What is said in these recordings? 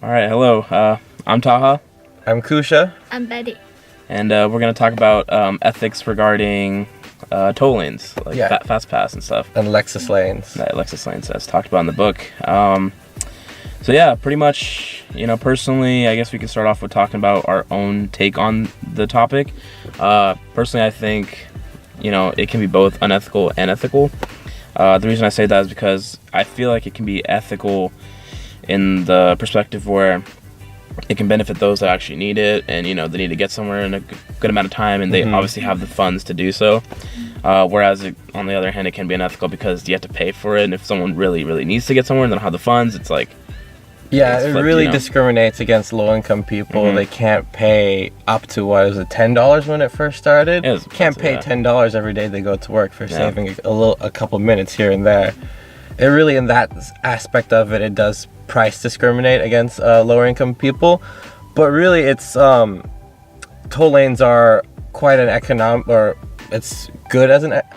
All right, hello. I'm Taha, I'm Kusha. I'm Betty. and we're going to talk about ethics regarding toll lanes, like fast pass and stuff. And Lexus Lanes. That Lexus Lanes, as talked about in the book. So yeah, pretty much, personally, I guess we can start off with talking about our own take on the topic. Personally, I think, it can be both unethical and ethical. The reason I say that is because I feel like it can be ethical in the perspective where it can benefit those that actually need it, and they need to get somewhere in a good amount of time, and they obviously have the funds to do so. Whereas on the other hand, it can be unethical because you have to pay for it, and if someone really, really needs to get somewhere and they don't have the funds, it's like... Yeah, it really discriminates against low-income people. They can't pay up to, $10 when it first started? Can't pay $10 every day they go to work for saving a couple minutes here and there. It really, in that aspect of it, it does price discriminate against lower-income people. But really, it's toll lanes are quite an economic, or it's good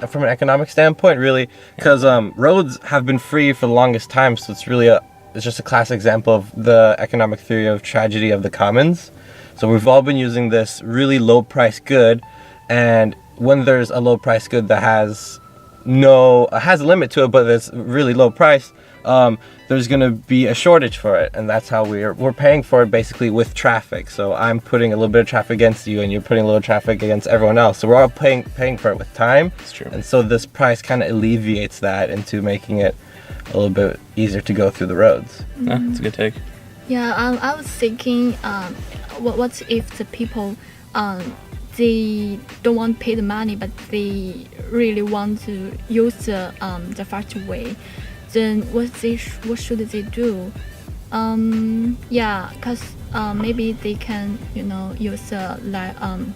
from an economic standpoint, really, because roads have been free for the longest time, so it's really it's just a classic example of the economic theory of tragedy of the commons. So we've all been using this really low price good, and when there's a low price good that has a limit to it, but it's really low price, there's going to be a shortage for it, and that's how we're paying for it basically with traffic. So I'm putting a little bit of traffic against you, and you're putting a little traffic against everyone else. So we're all paying for it with time. That's true. And so this price kind of alleviates that into making it a little bit easier to go through the roads. Yeah, that's a good take. Yeah, I was thinking, what if the people, they don't want to pay the money, but they really want to use the fast way? Then what should they do? Because maybe they can use a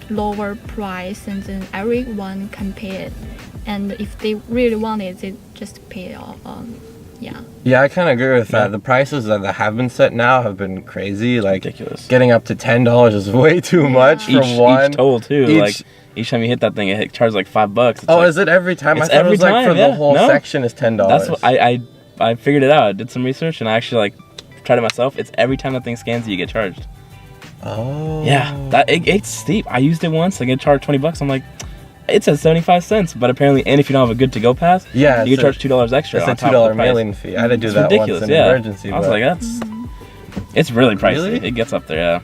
lower price, and then everyone can pay it. And if they really want it, they just pay it. Yeah, I kind of agree with that. The prices that have been set now have been crazy. Like, ridiculous. Getting up to $10 is way too much for one. Each toll too. Each time you hit that thing, it charges like $5. Is it every time? It's I thought every it was like time, for the whole section is $10. That's what I figured it out. I did some research and I actually tried it myself. It's every time that thing scans you get charged. Oh. Yeah, it's steep. I used it once. I get charged $20. I'm like, it says 75 cents, but apparently, and if you don't have a good to go pass, you get charged $2 extra. It's a $2 mailing fee. I had to do that once in emergency. I was like, it's really pricey. Really? It gets up there, yeah.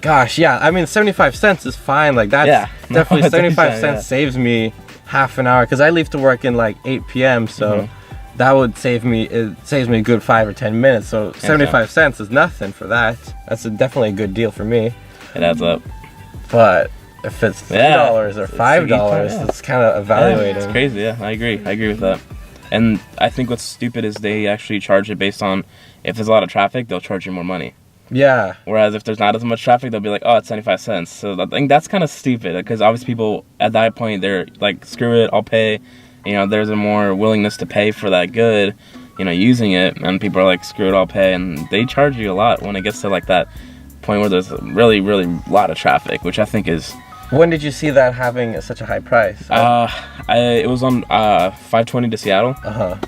Gosh, yeah. I mean, 75 cents is fine. Like, that's definitely 75 cents saves me half an hour, because I leave to work in 8 p.m. So that would saves me a good 5 or 10 minutes. So 75 cents is nothing for that. That's definitely a good deal for me. It adds up. But if it's $3 or $5, it's kind of evaluating. It's crazy, yeah. I agree with that. And I think what's stupid is they actually charge it based on, if there's a lot of traffic, they'll charge you more money. Yeah. Whereas if there's not as much traffic, they'll be like, oh, it's 75 cents. So I think that's kind of stupid, because obviously people at that point, they're like, screw it, I'll pay. There's a more willingness to pay for that good, using it. And people are like, screw it, I'll pay. And they charge you a lot when it gets to that point where there's really, really a lot of traffic, which I think is... When did you see that having such a high price? It was on 520 to Seattle.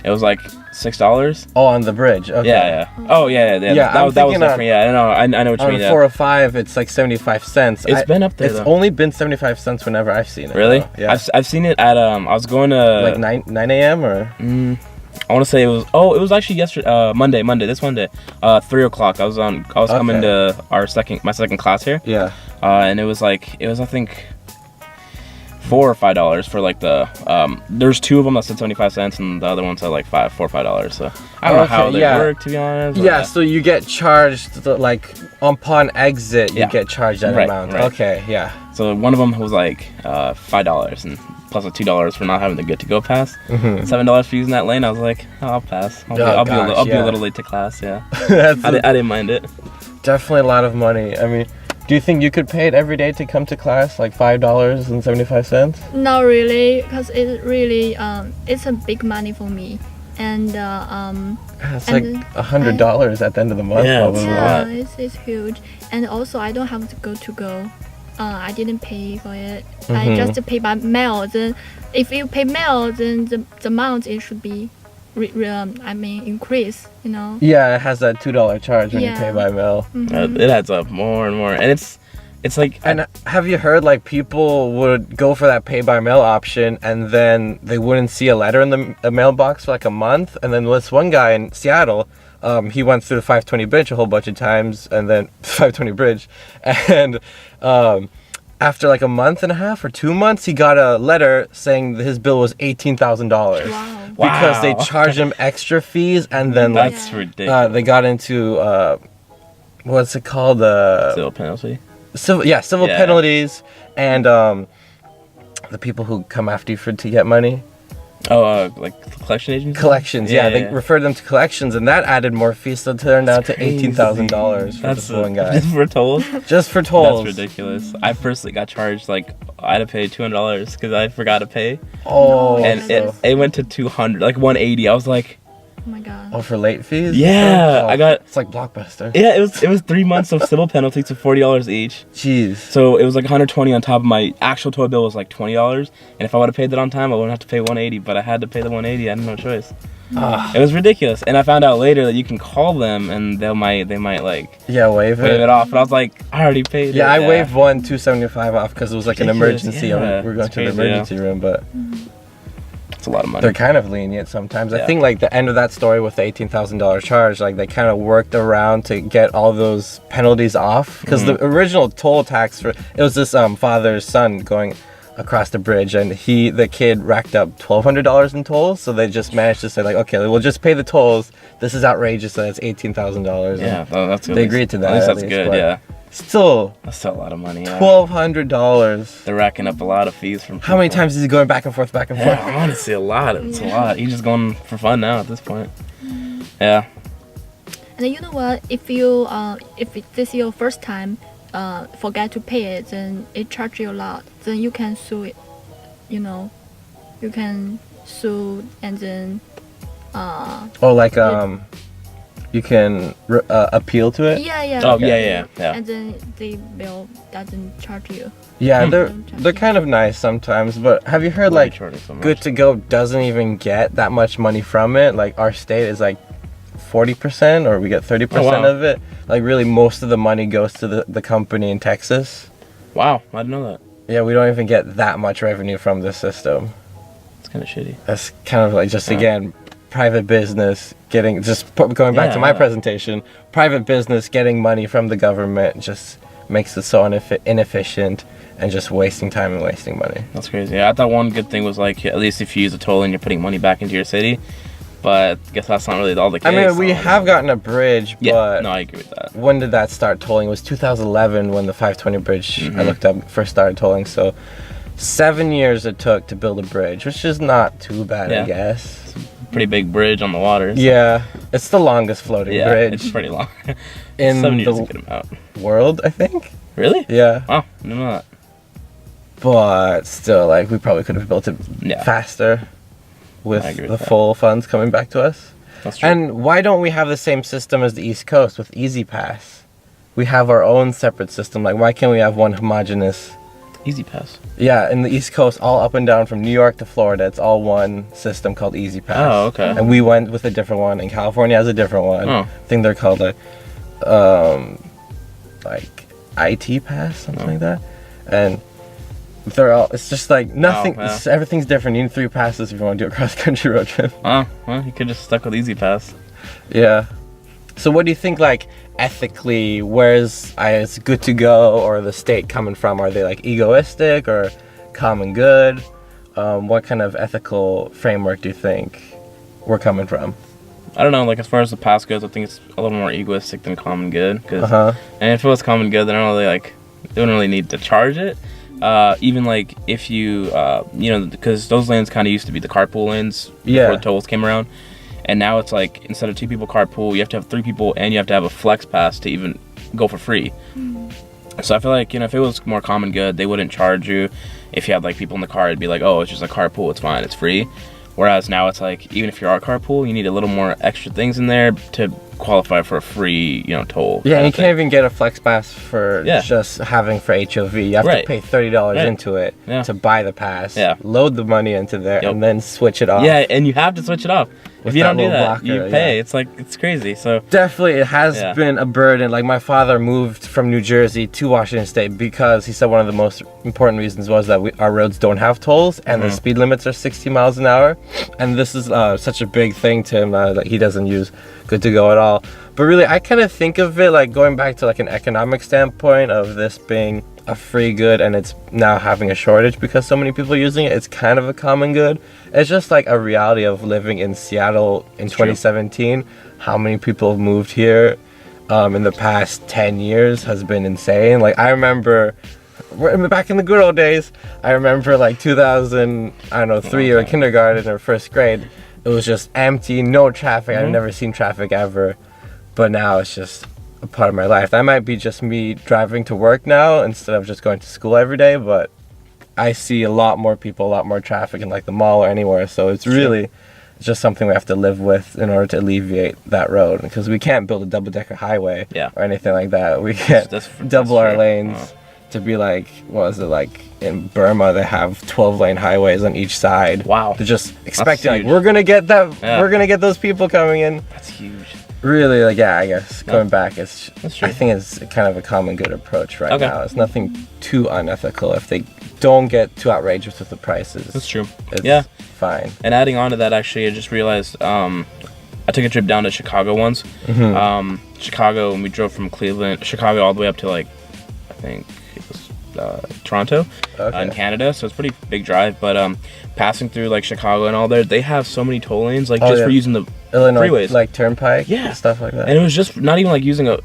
It was like $6. Oh, on the bridge. Okay. Yeah. Oh, yeah. That was different. Yeah, I know what you mean. On 405, it's like 75 cents. It's been up there. It's only been 75 cents whenever I've seen it. Really? Yeah. I've seen it at I was going to like 9 a.m. or. I want to say it was actually yesterday, Monday, this Monday, 3 o'clock. I was coming to my second class here. Yeah. And it was I think $4 or $5 for there's two of them that said 75 cents, and the other one said $4 or $5. So I don't know how they work, to be honest. Yeah, so you get charged upon exit, you get charged that amount. Right. Okay, yeah. So one of them was $5 and plus $2 for not having the good to go pass. $7 for using that lane. I was like, oh, I'll pass. I'll be a little late to class. Yeah. I didn't mind it. Definitely a lot of money. I mean, do you think you could pay it every day to come to class, like $5.75? Not really, because it really it's a big money for me, and it's like $100 at the end of the month. Yeah, it's huge, and also I don't have to go. I didn't pay for it. I just pay by mail. Then, if you pay mail, then the amount it should be increase, you know. Yeah, it has that $2 charge when you pay by mail. It adds up more and more, and it's like. And have you heard like people would go for that pay by mail option, and then they wouldn't see a letter in the mailbox for like a month, and then this one guy in Seattle, he went through the 520 bridge a whole bunch of times, and then 520 bridge, and after like a month and a half or 2 months, he got a letter saying that his bill was $18,000. Wow. Because they charged him extra fees, and then like that's ridiculous. they got into what's it called? Civil penalty. Civil penalties, and the people who come after you to get money. Oh, like collection agencies? Collections, they referred them to collections, and that added more fees, so it turned out to $18,000 for this one guy. Just for tolls? Just for tolls. That's ridiculous. I personally got charged, like, I had to pay $200 because I forgot to pay. Oh. And it went to $200, like $180. I was like... Oh my god. Oh, for late fees? Yeah, I got... It's like Blockbuster. Yeah, it was 3 months of civil penalties of $40 each. Jeez. So it was like $120 on top of my actual total bill was like $20. And if I would have paid that on time, I wouldn't have to pay $180. But I had to pay the $180. I had no choice. It was ridiculous. And I found out later that you can call them and they might like waive it off. And I was like, I already paid it. I waived one $275 off because it was like an emergency. We're going to the emergency room, but... It's a lot of money. They're kind of lenient sometimes. I think like the end of that story with the $18,000 charge, like they kind of worked around to get all those penalties off, because the original toll tax it was this father's son going across the bridge, and the kid racked up $1,200 in tolls, so they just managed to say like, okay, we'll just pay the tolls. This is outrageous, so that's $18,000. Yeah, that's good. They agreed to that. At least that's good. Yeah. That's still a lot of money. Yeah. $1,200. They're racking up a lot of fees from people. How many times is he going back and forth? Honestly, a lot. It's a lot. He's just going for fun now at this point. Yeah. And you know what? If this is your first time, forget to pay it, then it charge you a lot. Then you can sue it. You know, you can sue and then. You can appeal to it. Yeah. Oh, okay. yeah. And then the bill doesn't charge you. Yeah, they're kind of nice sometimes. But have you heard like Good to Go doesn't even get that much money from it? Like our state is like 40%, or we get 30% of it. Like really, most of the money goes to the company in Texas. Wow, I didn't know that. Yeah, we don't even get that much revenue from this system. It's kind of shitty. That's kind of like just again. Private business going back to my presentation, private business getting money from the government just makes it so inefficient and just wasting time and wasting money. That's crazy. Yeah, I thought one good thing was like, at least if you use a toll and you're putting money back into your city, but I guess that's not really all the case. I mean, we have gotten a bridge, but no, I agree with that. When did that start tolling? It was 2011 when the 520 bridge, I looked up, first started tolling, so 7 years it took to build a bridge, which is not too bad, I guess. Pretty big bridge on the water. So. Yeah, it's the longest floating bridge. It's pretty long. In 7 years to get them out. World, I think. Really? Yeah. Wow, I didn't know that. But still, like, we probably could have built it faster with the full funds coming back to us. That's true. And why don't we have the same system as the East Coast with Easy Pass? We have our own separate system. Like, why can't we have one homogeneous? Easy Pass. Yeah, in the East Coast, all up and down from New York to Florida, it's all one system called Easy Pass. Oh, okay. And we went with a different one, and California has a different one. Oh. I think they're called like IT Pass, something like that. And they're all, it's just like nothing, everything's different. You need 3 passes if you want to do a cross-country road trip. Oh, well, you could just stuck with Easy Pass. Yeah. So what do you think, like, ethically, where's it's Good to Go or the state coming from? Are they like egoistic or common good? What kind of ethical framework do you think we're coming from? I don't know, like as far as the pass goes, I think it's a little more egoistic than common good. And if it was common good, then they don't really need to charge it. Even like if you, because those lanes kind of used to be the carpool lanes before the tolls came around. And now it's like, instead of 2 people carpool, you have to have 3 people, and you have to have a flex pass to even go for free. So I feel like, if it was more common good, they wouldn't charge you. If you had like people in the car, it'd be like, oh, it's just a carpool, it's fine, it's free. Whereas now it's like, even if you're a carpool, you need a little more extra things in there to qualify for a free, toll. Yeah, and you can't even get a flex pass for just having for HOV. You have to pay $30 into it to buy the pass, load the money into there, and then switch it off. Yeah, and you have to switch it off. If you don't do that, you pay. It's like, it's crazy. So definitely, it has been a burden. Like, my father moved from New Jersey to Washington State because he said one of the most important reasons was that our roads don't have tolls and the speed limits are 60 miles an hour. And this is such a big thing to him that he doesn't use Good to Go at all. But really, I kind of think of it like going back to like an economic standpoint of this being a free good and it's now having a shortage because so many people are using it. It's kind of a common good. It's just like a reality of living in Seattle in 2017. How many people have moved here in the past 10 years has been insane. Like, I remember back in the good old days, I remember like 2003 or kindergarten or first grade, it was just empty, no traffic. I've never seen traffic ever. But now it's just a part of my life. That might be just me driving to work now instead of just going to school every day, but I see a lot more people, a lot more traffic in like the mall or anywhere. So it's really just something we have to live with in order to alleviate that road, because we can't build a double-decker highway or anything like that. We can't double our lanes to be like, what is it, like in Burma they have 12-lane highways on each side. Wow. They're just expecting like, we're gonna get that, we're gonna get those people coming in. That's huge. Really, like, I guess going back, I think it's kind of a common good approach right now. It's nothing too unethical. If they don't get too outrageous with the prices, that's true. It's fine. And adding on to that, actually, I just realized I took a trip down to Chicago once. Chicago, and we drove from Chicago all the way up to like, I think it was Toronto in Canada. So it's a pretty big drive. But passing through like Chicago and all there, they have so many toll lanes, like just for using the Illinois freeways, like turnpike, stuff like that. And it was just not even like using a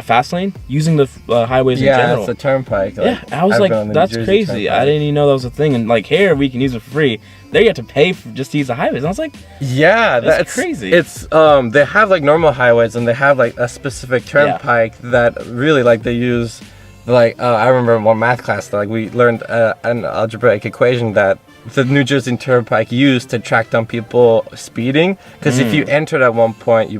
fast lane, using the highways in general. Yeah, it's a turnpike. Like, I was like, that's crazy. Turnpike. I didn't even know that was a thing. And like here, we can use it for free. There, you have to pay just to use the highways. And I was like, that's crazy. It's they have like normal highways and they have like a specific turnpike that really like they use. Like I remember in one math class that like we learned an algebraic equation that the New Jersey Turnpike used to track down people speeding, because if you entered at one point you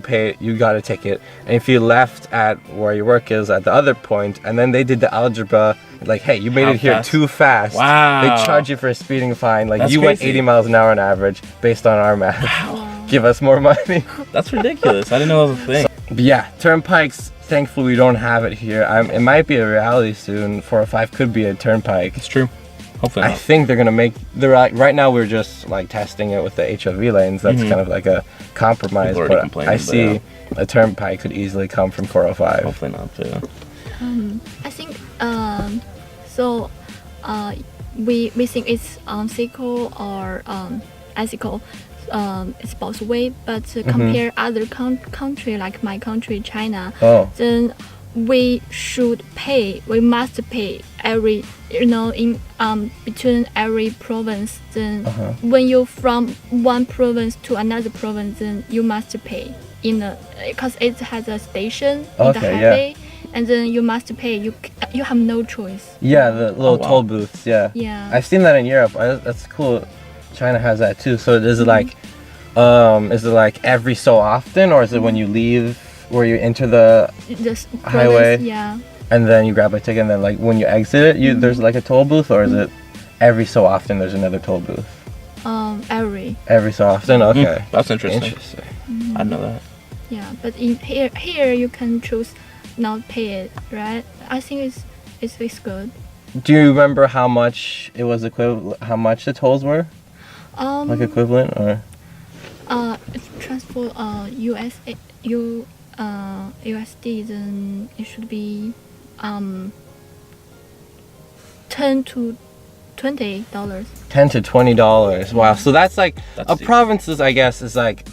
got a ticket, and if you left at where your work is at the other point, and then they did the algebra like, hey, you made it here too fast, they charge you for a speeding fine. Like, you went 80 miles an hour on average based on our math. Give us more money. That's ridiculous. I didn't know that was a thing. But yeah, turnpikes, thankfully we don't have it here. It might be a reality soon. 405 could be a turnpike. It's true. Hopefully not. I think they're gonna make right now we're just like testing it with the HOV lanes. That's kind of like a compromise, but I see a turnpike could easily come from 405. Hopefully not too. I think we think it's unethical or ethical. It's both way, but compare other country like my country, China, then we must pay every, in between every province. Then when you from one province to another province, then you must pay because it has a station in the highway, and then you must pay. You have no choice. Yeah, the little toll booths. Yeah. I've seen that in Europe. That's cool. China has that too. So is it like every so often, or is it when you leave, where you enter the highway, and then you grab a ticket, and then like when you exit it, there's like a toll booth, or is it every so often there's another toll booth? Every so often. Okay, that's interesting. I know that. Yeah, but in here you can choose not pay it, right? I think it's good. Do you remember how much it was equivalent? How much the tolls were? Like equivalent, or? If transport USD, then it should be $10 to $20. $10 to $20. Wow. So that's like provinces, I guess, is like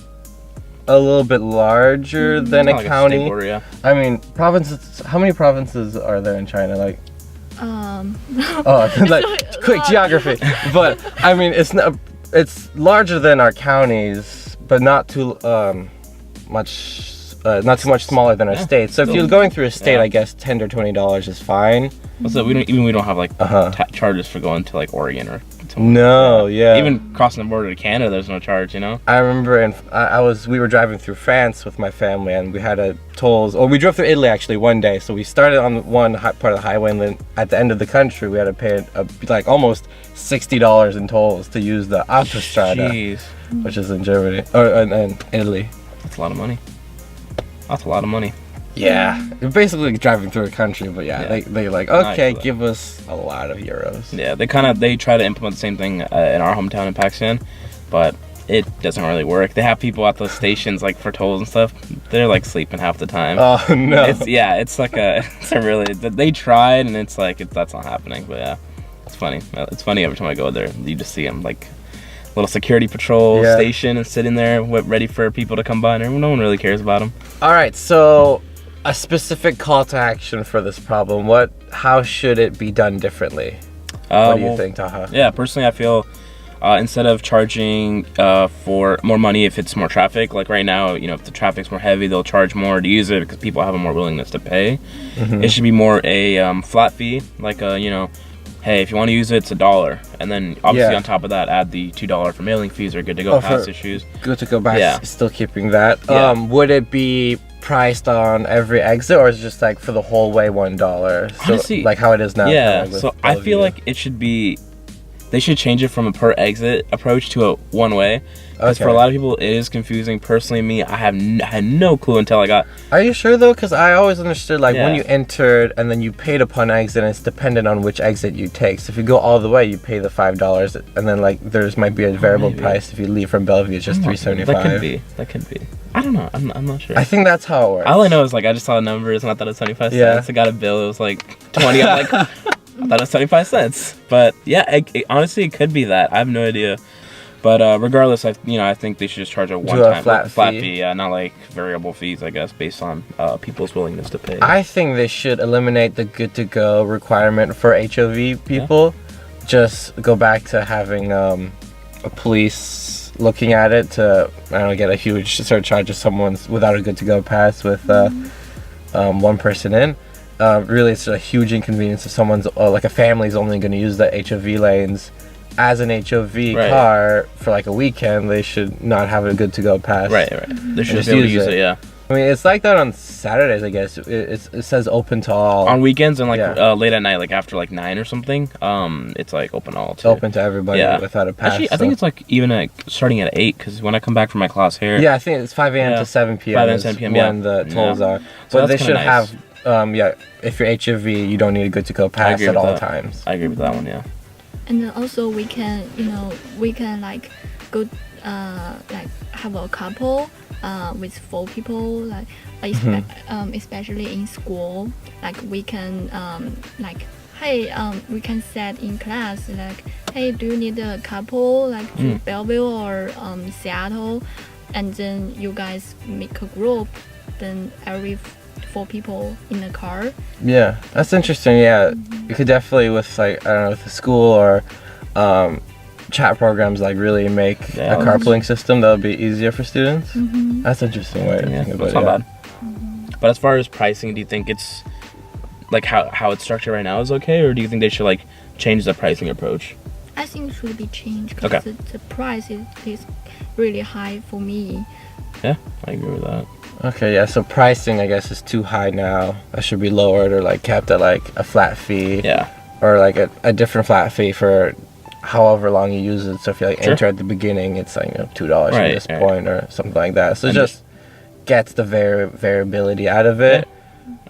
a little bit larger than a county. Like a border, I mean, provinces. How many provinces are there in China? Like. Like quick geography. But I mean, it's larger than our counties, but not too much. Not too much smaller than our state. So if you're going through a state, I guess $10 or $20 is fine. Also, we don't have like charges for going to like Oregon or to No, yeah. Even crossing the border to Canada, there's no charge, you know? I remember we were driving through France with my family, and we had we drove through Italy actually one day. So we started on one part of the highway, and then at the end of the country, we had to pay like almost $60 in tolls to use the Autostrada, Jeez. which is in Germany, or in Italy. That's a lot of money. That's a lot of money. Yeah, basically driving through a country, but they're like, okay, give us a lot of euros. Yeah, they try to implement the same thing in our hometown in Pakistan, but it doesn't really work. They have people at those stations like for tolls and stuff. They're like sleeping half the time. Oh no! It's like it's a really they tried and it's like that's not happening. But yeah, it's funny. It's funny every time I go there. You just see them like little security patrol station and sitting there ready for people to come by, and no one really cares about them. All right, so. A specific call to action for this problem. How should it be done differently? What do you think, Taha? Yeah, personally, I feel instead of charging for more money if it's more traffic, like right now, if the traffic's more heavy, they'll charge more to use it because people have a more willingness to pay. Mm-hmm. It should be more a flat fee, like hey, if you want to use it, it's $1, and then obviously on top of that, add the $2 for mailing fees or good to go pass issues. Good to go pass. Still keeping that. Yeah. Would it be priced on every exit, or is it just like for the whole way $1? So, honestly, like how it is now. Yeah. So I feel like it should be. They should change it from a per exit approach to a one way. Because for a lot of people, it is confusing. Personally, me, I had no clue until I got. Are you sure though? Because I always understood when you entered and then you paid upon exit, and it's dependent on which exit you take. So if you go all the way, you pay the $5, and then there's might be a variable price if you leave from Bellevue. It's just $3.75. That could be. I don't know. I'm not sure. I think that's how it works. All I know is I just saw the numbers and I thought it was 75 cents. I got a bill. It was like 20. I'm like, I thought it was 75 cents. But yeah, honestly, it could be that. I have no idea. But regardless, I think they should just charge a one-time flat fee, not like variable fees, I guess, based on people's willingness to pay. I think they should eliminate the good-to-go requirement for HOV people. Yeah. Just go back to having a police looking at it to, get a huge surcharge if someone's without a good-to-go pass with one person in. Really, it's a huge inconvenience if someone's, like a family's only going to use the HOV lanes. As an HOV car for a weekend, they should not have a good to go pass. Right. They should just be able to use it. Yeah. I mean, it's like that on Saturdays, I guess. It says open to all. On weekends and late at night, after 9 or something, it's open all too. Open to everybody without a pass. Actually, I think it's even starting at 8 because when I come back from my class here. Yeah, I think it's 5 a.m. to 7 p.m. 5 a.m. to 7 p.m. when the tolls are. So but they should have. If you're HOV, you don't need a good to go pass at all times. I agree with that one. Yeah. And then also we can go have a couple with 4 people especially in school, we can we can set in class hey, do you need a couple to Belleville or Seattle, and then you guys make a group, then every 4 people in a car. Yeah, that's interesting. Yeah, you could definitely with with the school or chat programs really make a carpooling system that would be easier for students. Mm-hmm. That's an interesting way to think about it. That's not bad. Mm-hmm. But as far as pricing, do you think it's how it's structured right now is okay, or do you think they should change the pricing approach? I think it should be changed because the price is really high for me. Yeah, I agree with that. Okay, yeah, so pricing, I guess, is too high now. That should be lowered or kept at a flat fee. Yeah. Or a different flat fee for however long you use it. So if you enter at the beginning, it's $2 at this point or something like that. So it just gets the variability out of it.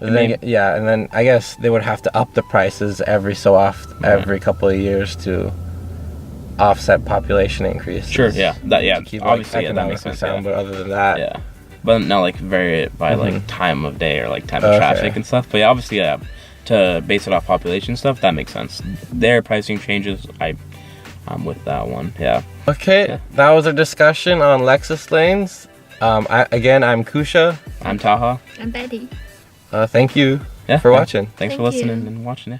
Yeah. And then I guess they would have to up the prices every so often, every couple of years to offset population increases. Sure, yeah. Keep, obviously, that makes sense. But other than that... Yeah. But not vary it by time of day or time of traffic and stuff. But obviously, to base it off population stuff, that makes sense. Their pricing changes, I'm with that one. Yeah. Okay, that was a discussion on Lexus Lanes. I'm Kusha. I'm Taha. I'm Betty. Thank you for watching. Thanks for listening and watching it.